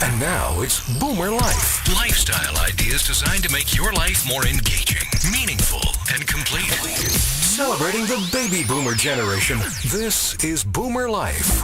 And now it's Boomer Life. Lifestyle ideas designed to make your life more engaging, meaningful, and complete. Celebrating the baby boomer generation. This is Boomer Life.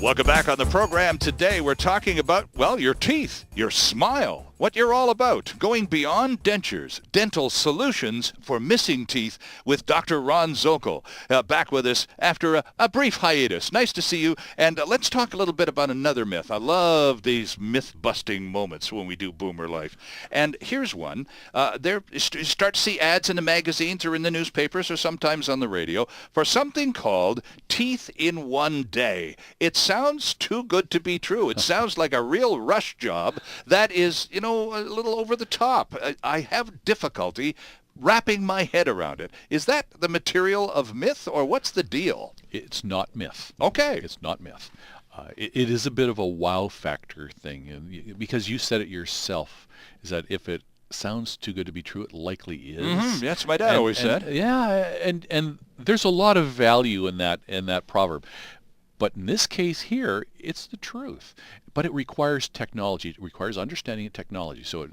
Welcome back on the program. Today we're talking about, well, your teeth, your smile, what you're all about, going beyond dentures, dental solutions for missing teeth with Dr. Ron Zokol, back with us after a brief hiatus. Nice to see you, and let's talk a little bit about another myth. I love these myth-busting moments when we do Boomer Life. And here's one. You start to see ads in the magazines or in the newspapers or sometimes on the radio for something called teeth in one day. It sounds too good to be true. It sounds like a real rush job that is, a little over the top. I have difficulty wrapping my head around it. Is that the material of myth, or what's the deal? It's not myth. Okay. It's not myth. It is a bit of a wow factor thing, because you said it yourself, is that if it sounds too good to be true, it likely is. Mm-hmm. That's what my dad always said. Yeah, and there's a lot of value in that proverb. But in this case here, it's the truth. But it requires technology. It requires understanding of technology. So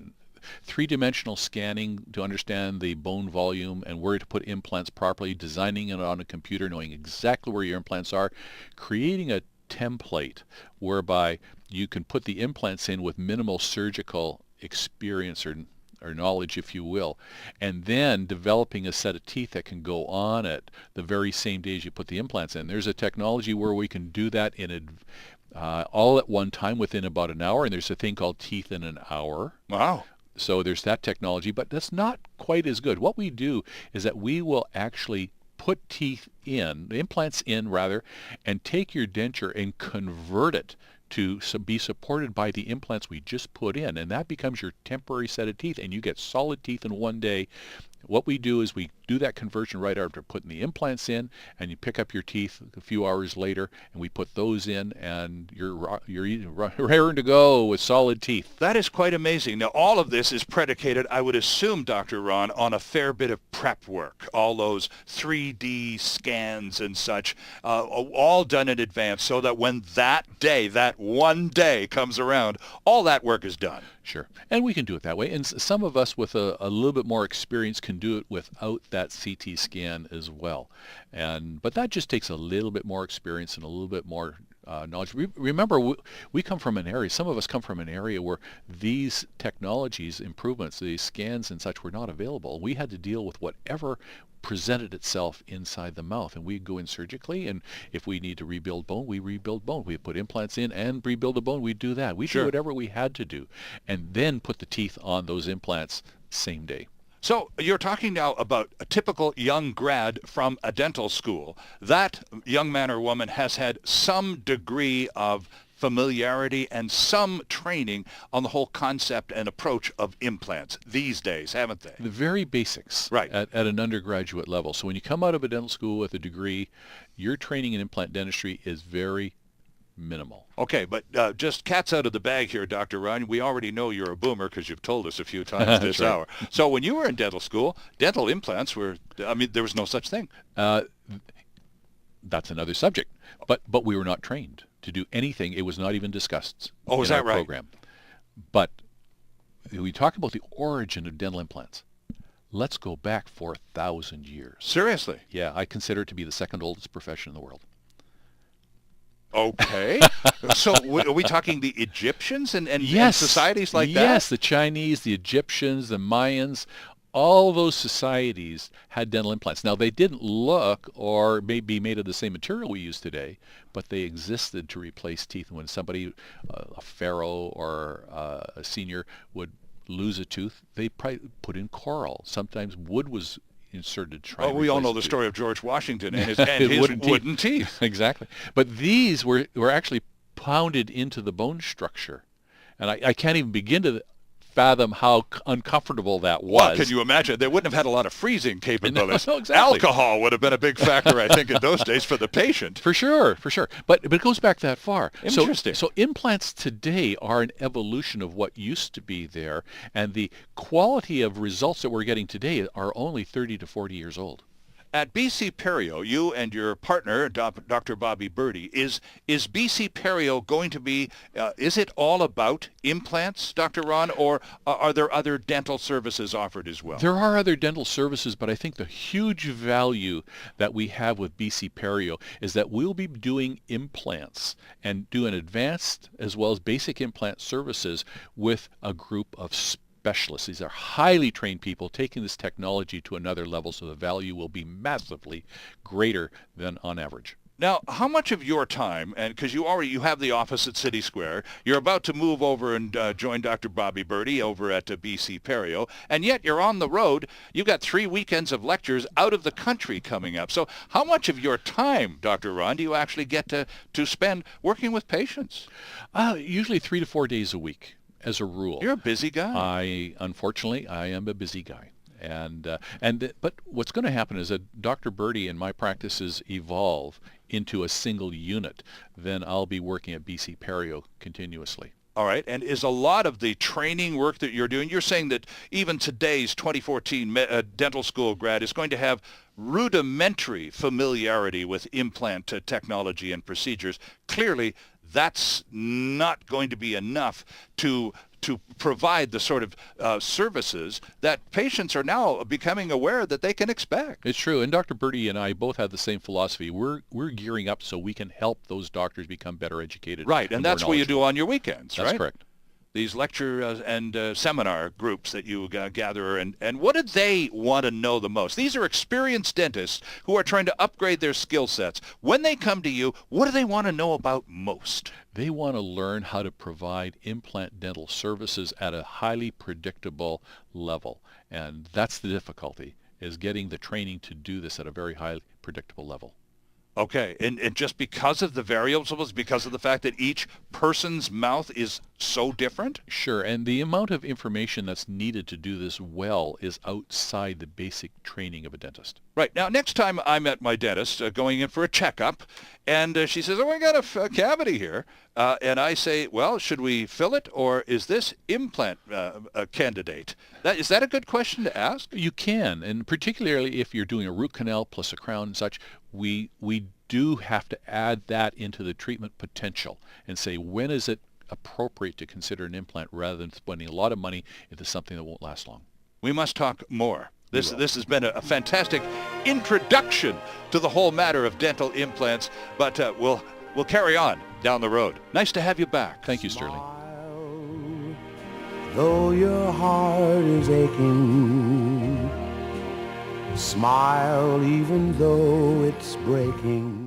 three-dimensional scanning to understand the bone volume and where to put implants properly, designing it on a computer, knowing exactly where your implants are, creating a template whereby you can put the implants in with minimal surgical experience or knowledge, if you will, and then developing a set of teeth that can go on it the very same day as you put the implants in. There's a technology where we can do that all at one time within about an hour, and there's a thing called teeth in an hour. Wow. So there's that technology, but that's not quite as good. What we do is that we will actually put implants in, and take your denture and convert it to be supported by the implants we just put in, and that becomes your temporary set of teeth, and you get solid teeth in one day. What we do is we do that conversion right after putting the implants in, and you pick up your teeth a few hours later, and we put those in, and you're raring to go with solid teeth. That is quite amazing. Now, all of this is predicated, I would assume, Dr. Ron, on a fair bit of prep work. All those 3D scans and such, all done in advance, so that when that one day comes around, all that work is done. Sure. And we can do it that way. And some of us with a little bit more experience can do it without that CT scan as well. But that just takes a little bit more experience and a little bit more knowledge. Remember, we come from an area, some of us come from an area where these technologies, improvements, these scans and such were not available. We had to deal with whatever presented itself inside the mouth, and we go in surgically, and if we need to rebuild bone, we rebuild bone. We put implants in and rebuild the bone, we do that. We do whatever we had to do, and then put the teeth on those implants same day. So you're talking now about a typical young grad from a dental school. That young man or woman has had some degree of familiarity and some training on the whole concept and approach of implants these days, haven't they? The very basics, right, at an undergraduate level. So when you come out of a dental school with a degree, your training in implant dentistry is very minimal. Okay, but just cat's out of the bag here, Dr. Ron. We already know you're a boomer because you've told us a few times this hour. So when you were in dental school, dental implants there was no such thing. That's another subject. But we were not trained to do anything. It was not even discussed in our program. But we talk about the origin of dental implants. Let's go back 4,000 years. Seriously? Yeah, I consider it to be the second oldest profession in the world. Okay. So are we talking the Egyptians and societies like that? Yes, the Chinese, the Egyptians, the Mayans, all those societies had dental implants. Now, they didn't look or may be made of the same material we use today, but they existed to replace teeth. And when somebody, a pharaoh or a senior, would lose a tooth, they probably put in coral. Sometimes wood was inserted to try and we all replace know the tooth. story of George Washington and his wooden teeth. Exactly. But these were actually pounded into the bone structure. And I can't even begin to fathom how uncomfortable that was. Well, can you imagine? They wouldn't have had a lot of freezing capabilities. No, exactly. Alcohol would have been a big factor, I think, in those days for the patient. For sure. But it goes back that far. Interesting. So implants today are an evolution of what used to be there, and the quality of results that we're getting today are only 30 to 40 years old. At BC Perio, you and your partner, Dr. Bobby Birdie, is BC Perio going to be, is it all about implants, Dr. Ron, or are there other dental services offered as well? There are other dental services, but I think the huge value that we have with BC Perio is that we'll be doing implants and doing advanced as well as basic implant services with a group of specialists. These are highly trained people taking this technology to another level, so the value will be massively greater than on average. Now, how much of your time, and because you have the office at City Square, you're about to move over and join Dr. Bobby Birdie over at BC Perio, and yet you're on the road. You've got 3 weekends of lectures out of the country coming up. So how much of your time, Dr. Ron, do you actually get to spend working with patients? Usually 3 to 4 days a week. As a rule. You're a busy guy. Unfortunately, I am a busy guy. But what's going to happen is that Dr. Birdie and my practices evolve into a single unit. Then I'll be working at BC Perio continuously. All right. And is a lot of the training work that you're doing, you're saying that even today's 2014 dental school grad is going to have rudimentary familiarity with implant technology and procedures. Clearly, that's not going to be enough to provide the sort of services that patients are now becoming aware that they can expect. It's true. And Dr. Birdie and I both have the same philosophy. We're gearing up so we can help those doctors become better educated. Right. And that's what you do on your weekends, right? That's correct. These lecture and seminar groups that you gather, and what do they want to know the most? These are experienced dentists who are trying to upgrade their skill sets. When they come to you, what do they want to know about most? They want to learn how to provide implant dental services at a highly predictable level. And that's the difficulty, is getting the training to do this at a very highly predictable level. Okay, and just because of the variables, because of the fact that each person's mouth is so different? Sure, and the amount of information that's needed to do this well is outside the basic training of a dentist. Right. Now, next time I'm at my dentist going in for a checkup, and she says, oh, I got a cavity here, and I say, well, should we fill it, or is this implant a candidate? Is that a good question to ask? You can, and particularly if you're doing a root canal plus a crown and such, we do have to add that into the treatment potential and say, when is it appropriate to consider an implant rather than spending a lot of money into something that won't last long? We must talk more. This has been a fantastic introduction to the whole matter of dental implants, but we'll carry on down the road. Nice to have you back. Thank you, Sterling. Though your heart is aching, smile even though it's breaking.